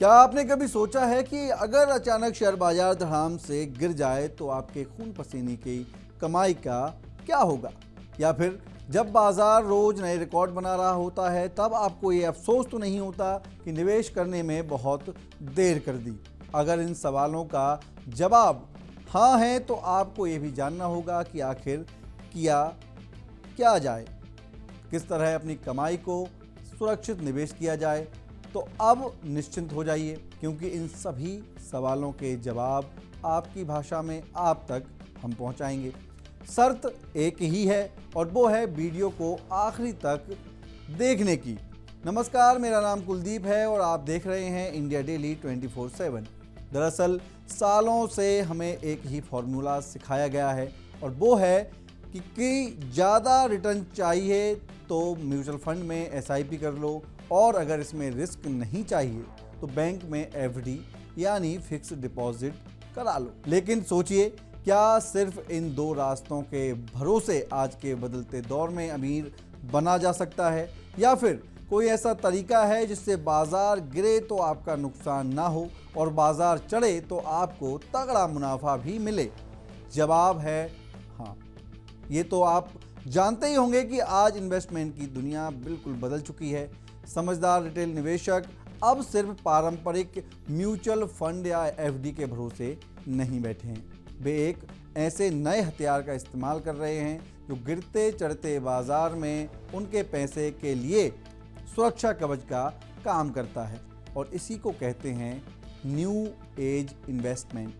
क्या आपने कभी सोचा है कि अगर अचानक शेयर बाजार धड़ाम से गिर जाए तो आपके खून पसीने की कमाई का क्या होगा? या फिर जब बाजार रोज नए रिकॉर्ड बना रहा होता है तब आपको ये अफसोस तो नहीं होता कि निवेश करने में बहुत देर कर दी? अगर इन सवालों का जवाब हाँ है तो आपको ये भी जानना होगा कि आखिर किया क्या जाए, किस तरह अपनी कमाई को सुरक्षित निवेश किया जाए। तो अब निश्चिंत हो जाइए, क्योंकि इन सभी सवालों के जवाब आपकी भाषा में आप तक हम पहुंचाएंगे। शर्त एक ही है और वो है वीडियो को आखिरी तक देखने की। नमस्कार, मेरा नाम कुलदीप है और आप देख रहे हैं इंडिया डेली 24/7। दरअसल सालों से हमें एक ही फॉर्मूला सिखाया गया है और वो है कि ज़्यादा रिटर्न चाहिए तो म्यूचुअल फंड में एसआईपी कर लो, और अगर इसमें रिस्क नहीं चाहिए तो बैंक में एफडी यानी फिक्स डिपॉजिट करा लो। लेकिन सोचिए, क्या सिर्फ इन दो रास्तों के भरोसे आज के बदलते दौर में अमीर बना जा सकता है, या फिर कोई ऐसा तरीका है जिससे बाजार गिरे तो आपका नुकसान ना हो और बाजार चढ़े तो आपको तगड़ा मुनाफा भी मिले? जवाब है हाँ। ये तो आप जानते ही होंगे कि आज इन्वेस्टमेंट की दुनिया बिल्कुल बदल चुकी है। समझदार रिटेल निवेशक अब सिर्फ पारंपरिक म्यूचुअल फंड या एफडी के भरोसे नहीं बैठे हैं। वे एक ऐसे नए हथियार का इस्तेमाल कर रहे हैं जो गिरते चढ़ते बाजार में उनके पैसे के लिए सुरक्षा कवच का काम करता है, और इसी को कहते हैं न्यू एज इन्वेस्टमेंट।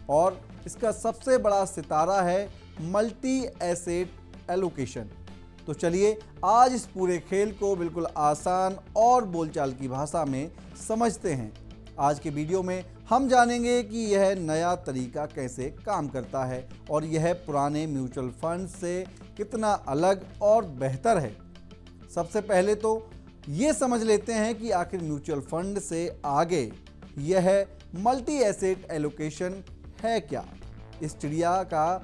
और इसका सबसे बड़ा सितारा है मल्टी एसेट एलोकेशन। तो चलिए आज इस पूरे खेल को बिल्कुल आसान और बोलचाल की भाषा में समझते हैं। आज के वीडियो में हम जानेंगे कि यह नया तरीका कैसे काम करता है और यह पुराने म्यूचुअल फंड से कितना अलग और बेहतर है। सबसे पहले तो ये समझ लेते हैं कि आखिर म्यूचुअल फंड से आगे यह मल्टी एसेट एलोकेशन है क्या, इस चिड़िया का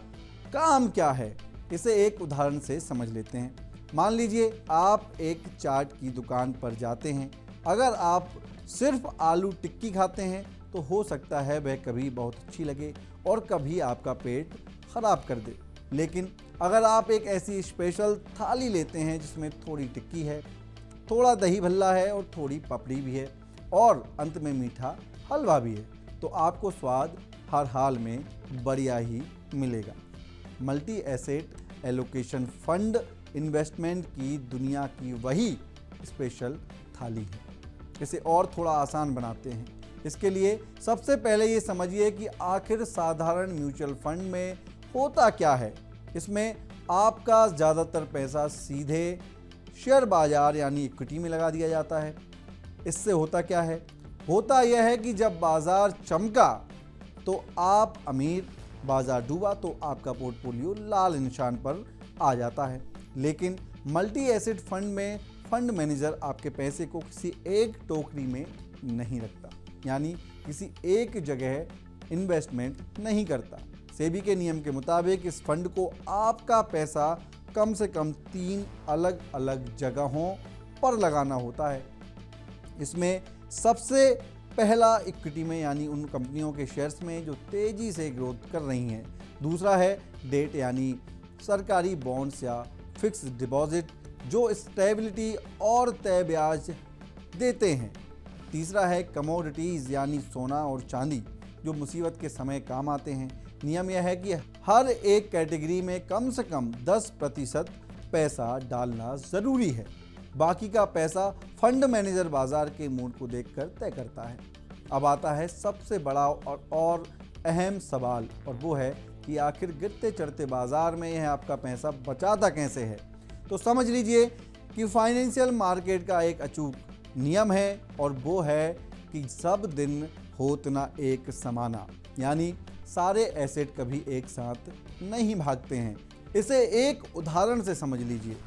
काम क्या है, इसे एक उदाहरण से समझ लेते हैं। मान लीजिए आप एक चाट की दुकान पर जाते हैं। अगर आप सिर्फ आलू टिक्की खाते हैं तो हो सकता है वह कभी बहुत अच्छी लगे और कभी आपका पेट खराब कर दे। लेकिन अगर आप एक ऐसी स्पेशल थाली लेते हैं जिसमें थोड़ी टिक्की है, थोड़ा दही भल्ला है और थोड़ी पपड़ी भी है और अंत में मीठा हलवा भी है, तो आपको स्वाद हर हाल में बढ़िया ही मिलेगा। Multi asset allocation fund investment की दुनिया की वही स्पेशल थाली है। इसे और थोड़ा आसान बनाते हैं। इसके लिए सबसे पहले ये समझिए कि आखिर साधारण म्यूचुअल फंड में होता क्या है। इसमें आपका ज़्यादातर पैसा सीधे शेयर बाजार यानी इक्विटी में लगा दिया जाता है। इससे होता क्या है? होता यह है कि जब बाजार चमका तो आप अमीर, बाजार डूबा तो आपका पोर्टफोलियो लाल निशान पर आ जाता है। लेकिन मल्टी एसेट फंड में फंड मैनेजर आपके पैसे को किसी एक टोकरी में नहीं रखता, यानी किसी एक जगह इन्वेस्टमेंट नहीं करता। सेबी के नियम के मुताबिक इस फंड को आपका पैसा कम से कम 3 अलग अलग जगहों पर लगाना होता है। इसमें सबसे पहला इक्विटी में, यानी उन कंपनियों के शेयर्स में जो तेज़ी से ग्रोथ कर रही हैं। दूसरा है डेट यानी सरकारी बॉन्ड्स या फिक्स डिपॉजिट जो स्टेबिलिटी और तय ब्याज देते हैं। तीसरा है कमोडिटीज़ यानी सोना और चांदी जो मुसीबत के समय काम आते हैं। नियम यह है कि हर एक कैटेगरी में कम से कम 10% पैसा डालना ज़रूरी है। बाकी का पैसा फंड मैनेजर बाजार के मूड को देखकर तय करता है। अब आता है सबसे बड़ा और अहम सवाल, और वो है कि आखिर गिरते चढ़ते बाजार में यह आपका पैसा बचाता कैसे है। तो समझ लीजिए कि फाइनेंशियल मार्केट का एक अचूक नियम है, और वो है कि सब दिन होत ना एक समाना, यानी सारे एसेट कभी एक साथ नहीं भागते हैं। इसे एक उदाहरण से समझ लीजिए।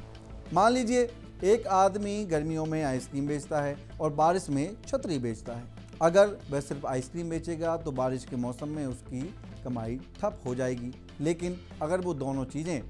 मान लीजिए एक आदमी गर्मियों में आइसक्रीम बेचता है और बारिश में छतरी बेचता है। अगर वह सिर्फ आइसक्रीम बेचेगा तो बारिश के मौसम में उसकी कमाई ठप हो जाएगी। लेकिन अगर वो दोनों चीज़ें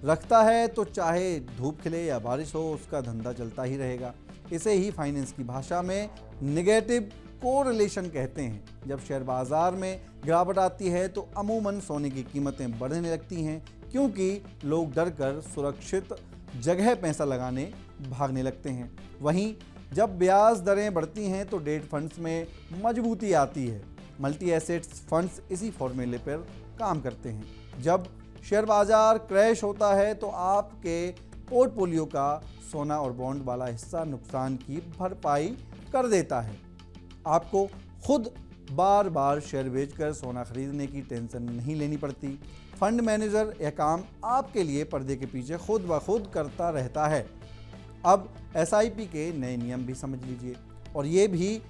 रखता है तो चाहे धूप खिले या बारिश हो उसका धंधा चलता ही रहेगा। इसे ही फाइनेंस की भाषा में नेगेटिव कोरिलेशन कहते हैं। जब शेयर बाजार में गिरावट आती है तो अमूमन सोने की कीमतें बढ़ने लगती हैं, क्योंकि लोग डर कर सुरक्षित जगह पैसा लगाने भागने लगते हैं। वहीं जब ब्याज दरें बढ़ती हैं तो डेट फंड्स में मजबूती आती है। मल्टी एसेट्स फंड्स इसी फॉर्मूले पर काम करते हैं। जब शेयर बाजार क्रैश होता है तो आपके पोर्टफोलियो का सोना और बॉन्ड वाला हिस्सा नुकसान की भरपाई कर देता है। आपको खुद बार बार शेयर बेचकर सोना खरीदने की टेंशन नहीं लेनी पड़ती। फंड मैनेजर यह काम आपके लिए पर्दे के पीछे खुद ब खुद करता रहता है। अब एसआईपी के नए नियम भी समझ लीजिए, और ये भी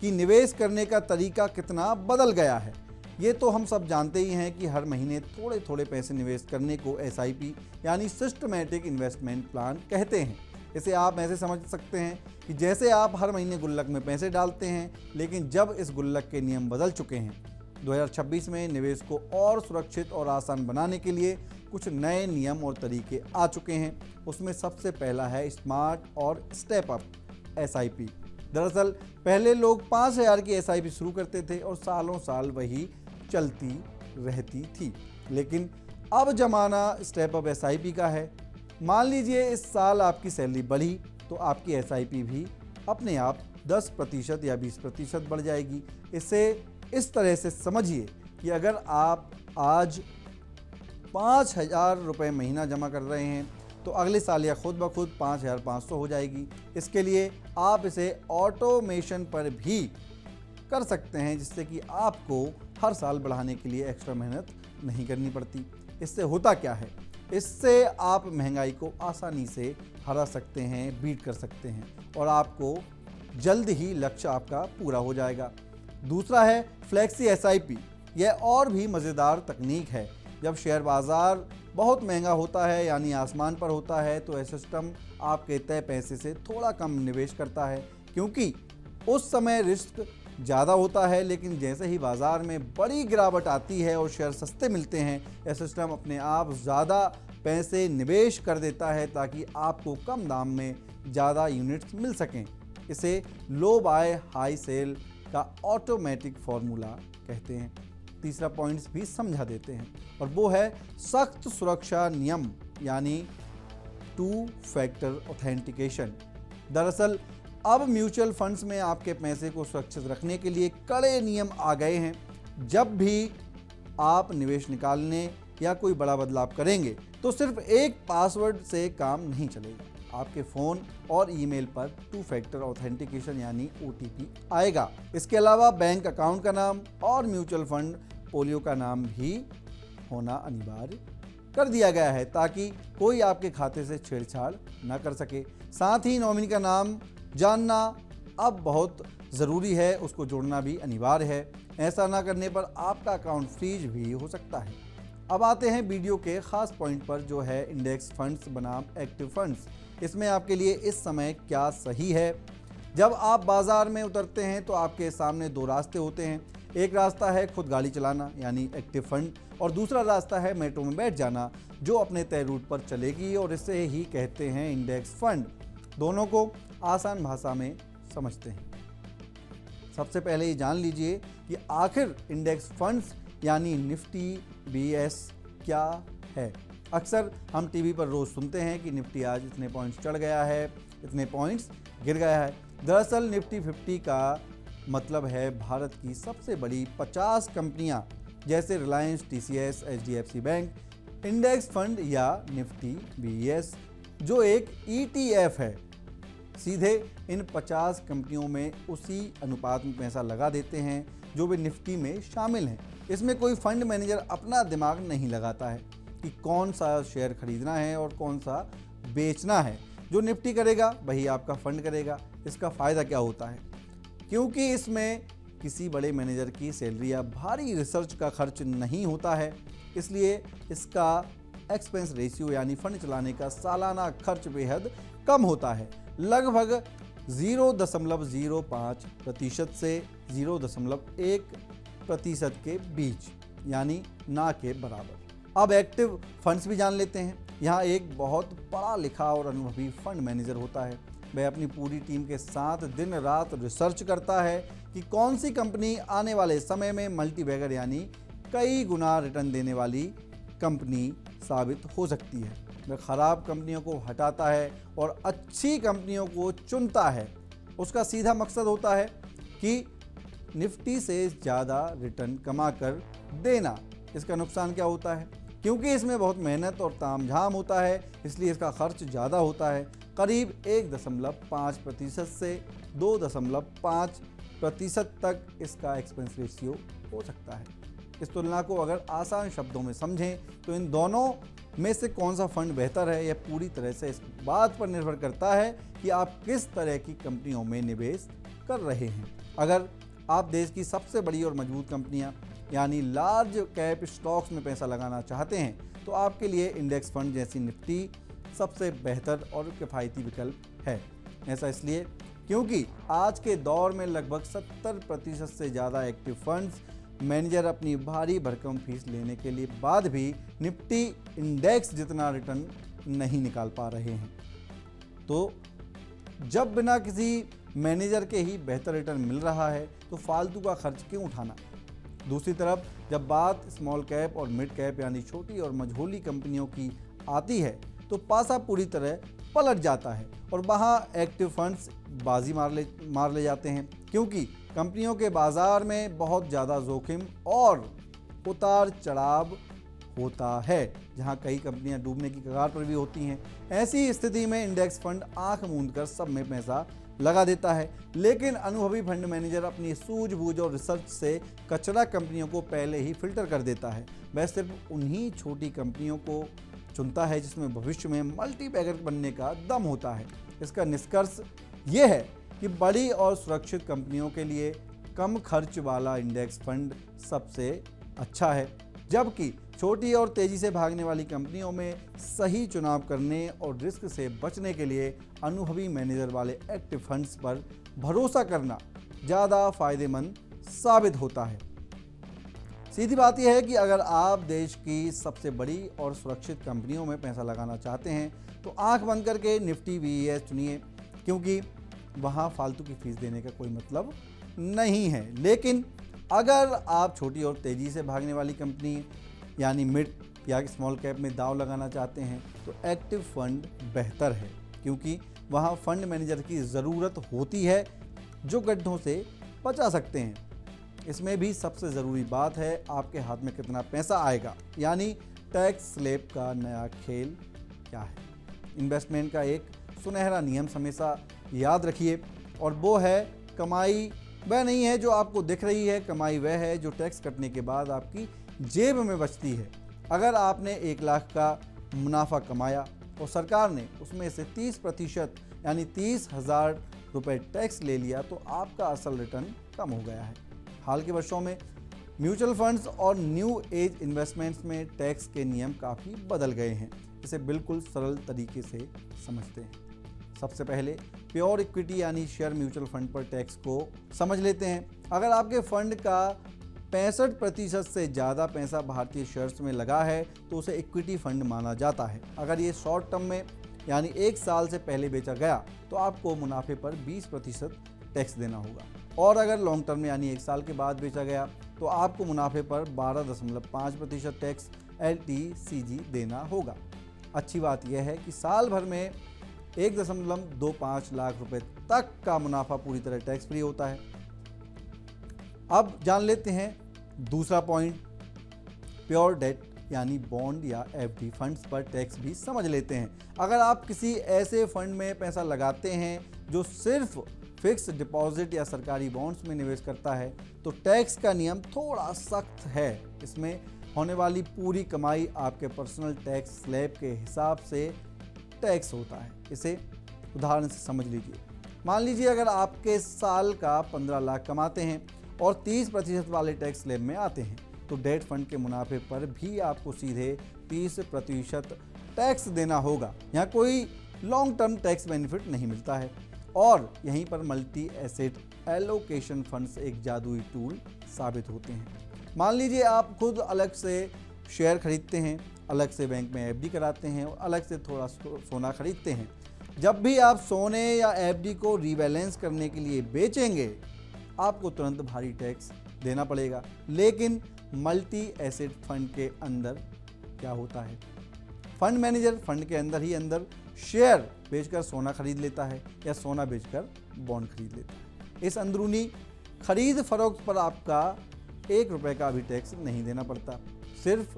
कि निवेश करने का तरीका कितना बदल गया है। ये तो हम सब जानते ही हैं कि हर महीने थोड़े थोड़े पैसे निवेश करने को एसआईपी यानी सिस्टमैटिक इन्वेस्टमेंट प्लान कहते हैं। इसे आप ऐसे समझ सकते हैं कि जैसे आप हर महीने गुल्लक में पैसे डालते हैं, लेकिन जब इस गुल्लक के नियम बदल चुके हैं। 2026 में निवेश को और सुरक्षित और आसान बनाने के लिए कुछ नए नियम और तरीके आ चुके हैं। उसमें सबसे पहला है स्मार्ट और स्टेप अप एसआईपी। दरअसल पहले लोग 5,000 की एसआईपी शुरू करते थे और सालों साल वही चलती रहती थी, लेकिन अब जमाना स्टेप अप एसआईपी का है। मान लीजिए इस साल आपकी सैलरी बढ़ी तो आपकी एसआईपी भी अपने आप 10% या 20% बढ़ जाएगी। इसे इस तरह से समझिए कि अगर आप आज 5,000 रुपये महीना जमा कर रहे हैं तो अगले साल या खुद ब खुद 5,500 हो जाएगी। इसके लिए आप इसे ऑटोमेशन पर भी कर सकते हैं, जिससे कि आपको हर साल बढ़ाने के लिए एक्स्ट्रा मेहनत नहीं करनी पड़ती। इससे होता क्या है? इससे आप महंगाई को आसानी से हरा सकते हैं, बीट कर सकते हैं, और आपको जल्द ही लक्ष्य आपका पूरा हो जाएगा। दूसरा है फ्लेक्सी एसआईपी। यह और भी मज़ेदार तकनीक है। जब शेयर बाज़ार बहुत महंगा होता है यानी आसमान पर होता है तो यह सिस्टम आपके तय पैसे से थोड़ा कम निवेश करता है, क्योंकि उस समय रिस्क ज़्यादा होता है। लेकिन जैसे ही बाज़ार में बड़ी गिरावट आती है और शेयर सस्ते मिलते हैं, यह सिस्टम अपने आप ज़्यादा पैसे निवेश कर देता है ताकि आपको कम दाम में ज़्यादा यूनिट्स मिल सकें। इसे लो बाय हाई सेल का ऑटोमेटिक फॉर्मूला कहते हैं। तीसरा पॉइंट्स भी समझा देते हैं, और वो है सख्त सुरक्षा नियम यानी 2 फैक्टर ऑथेंटिकेशन। दरअसल अब म्यूचुअल फंड्स में आपके पैसे को सुरक्षित रखने के लिए कड़े नियम आ गए हैं। जब भी आप निवेश निकालने या कोई बड़ा बदलाव करेंगे तो सिर्फ एक पासवर्ड से काम नहीं चलेगा। आपके फ़ोन और ईमेल पर 2 फैक्टर ऑथेंटिकेशन यानी OTP आएगा। इसके अलावा बैंक अकाउंट का नाम और म्यूचुअल फंड पोलियो का नाम भी होना अनिवार्य कर दिया गया है, ताकि कोई आपके खाते से छेड़छाड़ न कर सके। साथ ही नॉमिनी का नाम जानना अब बहुत ज़रूरी है, उसको जोड़ना भी अनिवार्य है। ऐसा ना करने पर आपका अकाउंट फ्रीज भी हो सकता है। अब आते हैं वीडियो के ख़ास पॉइंट पर, जो है इंडेक्स फंड्स बनाम एक्टिव फंड्स। इसमें आपके लिए इस समय क्या सही है? जब आप बाज़ार में उतरते हैं तो आपके सामने 2 रास्ते होते हैं। एक रास्ता है खुद गाड़ी चलाना यानी एक्टिव फंड, और दूसरा रास्ता है मेट्रो में बैठ जाना जो अपने तय रूट पर चलेगी, और इसे ही कहते हैं इंडेक्स फंड। दोनों को आसान भाषा में समझते हैं। सबसे पहले ये जान लीजिए कि आखिर इंडेक्स फंड्स यानी निफ्टी BS क्या है। अक्सर हम टीवी पर रोज़ सुनते हैं कि निफ्टी आज इतने पॉइंट्स चढ़ गया है, इतने पॉइंट्स गिर गया है। दरअसल निफ्टी 50 का मतलब है भारत की सबसे बड़ी 50 कंपनियां जैसे Reliance, TCS, HDFC bank, index fund या निफ्टी BS, जो एक ETF है। सीधे इन 50 कंपनियों में उसी अनुपात में पैसा लगा देते हैं जो वे निफ्टी में शामिल हैं। इसमें कोई फंड मैनेजर अपना दिमाग नहीं लगाता है कि कौन सा शेयर खरीदना है और कौन सा बेचना है। जो निफ्टी करेगा वही आपका फंड करेगा। इसका फ़ायदा क्या होता है? क्योंकि इसमें किसी बड़े मैनेजर की सैलरी या भारी रिसर्च का खर्च नहीं होता है, इसलिए इसका एक्सपेंस रेशियो यानी फंड चलाने का सालाना खर्च बेहद कम होता है, लगभग 0.05% से 0.1% के बीच, यानी ना के बराबर। अब एक्टिव फंड्स भी जान लेते हैं। यहाँ एक बहुत पढ़ा लिखा और अनुभवी फंड मैनेजर होता है। वह अपनी पूरी टीम के साथ दिन रात रिसर्च करता है कि कौन सी कंपनी आने वाले समय में मल्टीबैगर यानी कई गुना रिटर्न देने वाली कंपनी साबित हो सकती है। वह खराब कंपनियों को हटाता है और अच्छी कंपनियों को चुनता है। उसका सीधा मकसद होता है कि निफ्टी से ज़्यादा रिटर्न कमा कर देना। इसका नुकसान क्या होता है? क्योंकि इसमें बहुत मेहनत और तामझाम होता है, इसलिए इसका खर्च ज़्यादा होता है। करीब 1.5% से 2.5% तक इसका एक्सपेंस रेशियो हो सकता है। इस तुलना को अगर आसान शब्दों में समझें तो इन दोनों में से कौन सा फंड बेहतर है, यह पूरी तरह से इस बात पर निर्भर करता है कि आप किस तरह की कंपनियों में निवेश कर रहे हैं। अगर आप देश की सबसे बड़ी और मजबूत कंपनियां यानी लार्ज कैप स्टॉक्स में पैसा लगाना चाहते हैं तो आपके लिए इंडेक्स फंड जैसी निफ्टी सबसे बेहतर और किफ़ायती विकल्प है। ऐसा इसलिए क्योंकि आज के दौर में लगभग 70% से ज़्यादा एक्टिव फंड्स मैनेजर अपनी भारी भरकम फीस लेने के लिए बाद भी निफ्टी इंडेक्स जितना रिटर्न नहीं निकाल पा रहे हैं। तो जब बिना किसी मैनेजर के ही बेहतर रिटर्न मिल रहा है तो फालतू का खर्च क्यों उठाना। दूसरी तरफ जब बात स्मॉल कैप और मिड कैप यानी छोटी और मझोली कंपनियों की आती है तो पासा पूरी तरह पलट जाता है और वहाँ एक्टिव फंड्स बाजी मार ले जाते हैं, क्योंकि कंपनियों के बाज़ार में बहुत ज़्यादा जोखिम और उतार चढ़ाव होता है, जहां कई कंपनियां डूबने की कगार पर भी होती हैं। ऐसी स्थिति में इंडेक्स फंड आंख मूंद कर सब में पैसा लगा देता है, लेकिन अनुभवी फंड मैनेजर अपनी सूझबूझ और रिसर्च से कचरा कंपनियों को पहले ही फिल्टर कर देता है। वह सिर्फ उन्हीं छोटी कंपनियों को चुनता है जिसमें भविष्य में मल्टीबैगर बनने का दम होता है। इसका निष्कर्ष ये है कि बड़ी और सुरक्षित कंपनियों के लिए कम खर्च वाला इंडेक्स फंड सबसे अच्छा है, जबकि छोटी और तेज़ी से भागने वाली कंपनियों में सही चुनाव करने और रिस्क से बचने के लिए अनुभवी मैनेजर वाले एक्टिव फंड्स पर भरोसा करना ज़्यादा फायदेमंद साबित होता है। सीधी बात यह है कि अगर आप देश की सबसे बड़ी और सुरक्षित कंपनियों में पैसा लगाना चाहते हैं तो आंख बंद करके निफ्टी VES चुनिए, क्योंकि वहाँ फालतू की फीस देने का कोई मतलब नहीं है। लेकिन अगर आप छोटी और तेज़ी से भागने वाली कंपनी यानी मिड या स्मॉल कैप में दांव लगाना चाहते हैं तो एक्टिव फंड बेहतर है, क्योंकि वहाँ फंड मैनेजर की ज़रूरत होती है जो गड्ढों से बचा सकते हैं। इसमें भी सबसे ज़रूरी बात है आपके हाथ में कितना पैसा आएगा, यानी टैक्स स्लैब का नया खेल क्या है। इन्वेस्टमेंट का एक सुनहरा नियम हमेशा याद रखिए, और वो है कमाई वह नहीं है जो आपको दिख रही है, कमाई वह है जो टैक्स कटने के बाद आपकी जेब में बचती है। अगर आपने 1 लाख का मुनाफा कमाया और सरकार ने उसमें से 30% यानी 30,000 रुपये टैक्स ले लिया तो आपका असल रिटर्न कम हो गया है। हाल के वर्षों में म्यूचुअल फंड्स और न्यू एज इन्वेस्टमेंट्स में टैक्स के नियम काफ़ी बदल गए हैं। इसे बिल्कुल सरल तरीके से समझते हैं। सबसे पहले प्योर इक्विटी यानी शेयर म्यूचुअल फंड पर टैक्स को समझ लेते हैं। अगर आपके फंड का 65% से ज़्यादा पैसा भारतीय शेयर्स में लगा है तो उसे इक्विटी फंड माना जाता है। अगर ये शॉर्ट टर्म में यानी 1 साल से पहले बेचा गया तो आपको मुनाफे पर 20% टैक्स देना होगा, और अगर लॉन्ग टर्म में यानी 1 साल के बाद बेचा गया तो आपको मुनाफे पर 12.5% टैक्स LTCG देना होगा। अच्छी बात यह है कि साल भर में 1.25 लाख रुपए तक का मुनाफा पूरी तरह टैक्स फ्री होता है। अब जान लेते हैं दूसरा पॉइंट, प्योर डेट यानी बॉन्ड या FD फंड्स पर टैक्स भी समझ लेते हैं। अगर आप किसी ऐसे फंड में पैसा लगाते हैं जो सिर्फ फिक्स डिपॉजिट या सरकारी बॉन्ड्स में निवेश करता है तो टैक्स का नियम थोड़ा सख्त है। इसमें होने वाली पूरी कमाई आपके पर्सनल टैक्स स्लैब के हिसाब से टैक्स होता है। इसे उदाहरण से समझ लीजिए। मान लीजिए अगर आपके साल का 15 लाख कमाते हैं और 30% वाले टैक्स स्लैब में आते हैं तो डेट फंड के मुनाफे पर भी आपको सीधे 30% टैक्स देना होगा। यहाँ कोई लॉन्ग टर्म टैक्स बेनिफिट नहीं मिलता है, और यहीं पर मल्टी एसेट एलोकेशन फंड्स एक जादुई टूल साबित होते हैं। मान लीजिए आप खुद अलग से शेयर खरीदते हैं, अलग से बैंक में FD कराते हैं और अलग से थोड़ा सोना खरीदते हैं। जब भी आप सोने या FD को रीबैलेंस करने के लिए बेचेंगे आपको तुरंत भारी टैक्स देना पड़ेगा। लेकिन मल्टी एसेट फंड के अंदर क्या होता है, फंड मैनेजर फंड के अंदर ही अंदर शेयर बेचकर सोना खरीद लेता है या सोना बेचकर बॉन्ड खरीद लेता है। इस अंदरूनी खरीद फरोख्त पर आपका 1 रुपये का भी टैक्स नहीं देना पड़ता। सिर्फ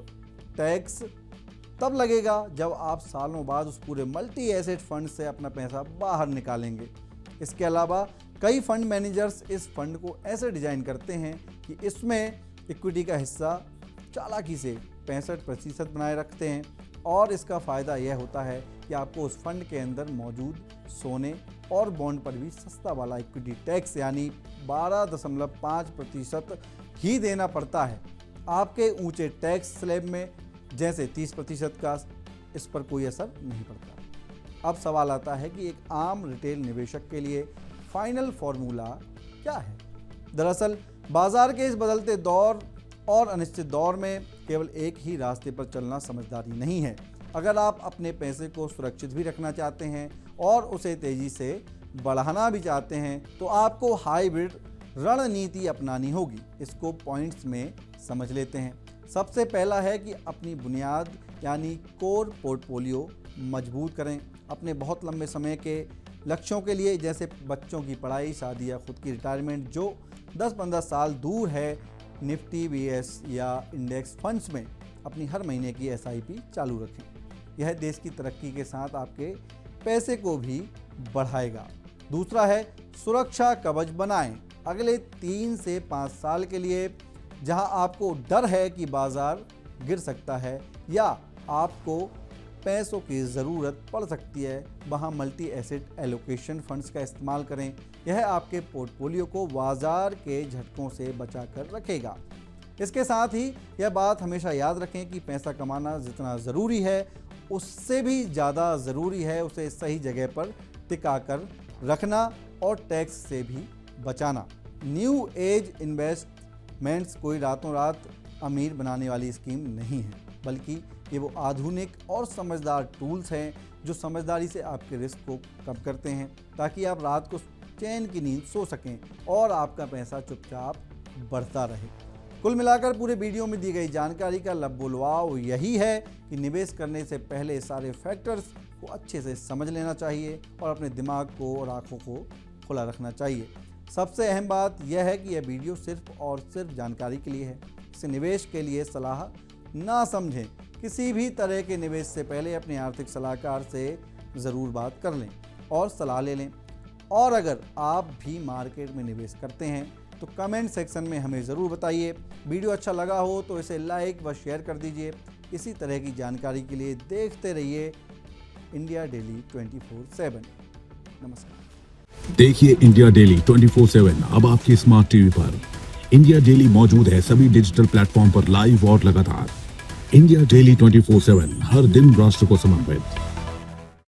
टैक्स तब लगेगा जब आप सालों बाद उस पूरे मल्टी एसेट फंड से अपना पैसा बाहर निकालेंगे। इसके अलावा कई फंड मैनेजर्स इस फंड को ऐसे डिजाइन करते हैं कि इसमें इक्विटी का हिस्सा चालाकी से 65% बनाए रखते हैं और इसका फ़ायदा यह होता है कि आपको उस फंड के अंदर मौजूद सोने और बॉन्ड पर भी सस्ता वाला इक्विटी टैक्स यानी 12.5% ही देना पड़ता है। आपके ऊंचे टैक्स स्लैब में जैसे 30% का इस पर कोई असर नहीं पड़ता। अब सवाल आता है कि एक आम रिटेल निवेशक के लिए फाइनल फॉर्मूला क्या है। दरअसल बाजार के इस बदलते दौर और अनिश्चित दौर में केवल एक ही रास्ते पर चलना समझदारी नहीं है। अगर आप अपने पैसे को सुरक्षित भी रखना चाहते हैं और उसे तेज़ी से बढ़ाना भी चाहते हैं तो आपको हाइब्रिड रणनीति अपनानी होगी। इसको पॉइंट्स में समझ लेते हैं। सबसे पहला है कि अपनी बुनियाद यानी कोर पोर्टफोलियो मजबूत करें। अपने बहुत लंबे समय के लक्ष्यों के लिए जैसे बच्चों की पढ़ाई, शादी या खुद की रिटायरमेंट जो 10-15 साल दूर है, निफ्टी, बीएस या इंडेक्स फंड्स में अपनी हर महीने की SIP चालू रखें। यह देश की तरक्की के साथ आपके पैसे को भी बढ़ाएगा। दूसरा है सुरक्षा कवच बनाएं। अगले 3 से 5 साल के लिए जहां आपको डर है कि बाजार गिर सकता है या आपको पैसों की ज़रूरत पड़ सकती है, वहां मल्टी एसेट एलोकेशन फंड्स का इस्तेमाल करें। यह आपके पोर्टफोलियो को बाजार के झटकों से बचाकर रखेगा। इसके साथ ही यह बात हमेशा याद रखें कि पैसा कमाना जितना ज़रूरी है उससे भी ज़्यादा ज़रूरी है उसे सही जगह पर टिका कर रखना और टैक्स से भी बचाना। न्यू एज इन्वेस्टमेंट्स कोई रातों रात अमीर बनाने वाली स्कीम नहीं है, बल्कि ये वो आधुनिक और समझदार टूल्स हैं जो समझदारी से आपके रिस्क को कम करते हैं ताकि आप रात को चैन की नींद सो सकें और आपका पैसा चुपचाप बढ़ता रहे। कुल मिलाकर पूरे वीडियो में दी गई जानकारी का लबोलवाव यही है कि निवेश करने से पहले सारे फैक्टर्स को अच्छे से समझ लेना चाहिए और अपने दिमाग को और आँखों को खुला रखना चाहिए। सबसे अहम बात यह है कि यह वीडियो सिर्फ और सिर्फ जानकारी के लिए है। इसे निवेश के लिए सलाह ना समझें। किसी भी तरह के निवेश से पहले अपने आर्थिक सलाहकार से ज़रूर बात कर लें और सलाह ले लें। और अगर आप भी मार्केट में निवेश करते हैं तो कमेंट सेक्शन में हमें ज़रूर बताइए। वीडियो अच्छा लगा हो तो इसे लाइक व शेयर कर दीजिए। इसी तरह की जानकारी के लिए देखते रहिए इंडिया डेली 24/7। नमस्कार। देखिए इंडिया डेली 24/7 अब आपकी स्मार्ट टीवी पर। इंडिया डेली मौजूद है सभी डिजिटल प्लेटफॉर्म पर लाइव और लगातार। इंडिया डेली 24/7 हर दिन राष्ट्र को समर्पित।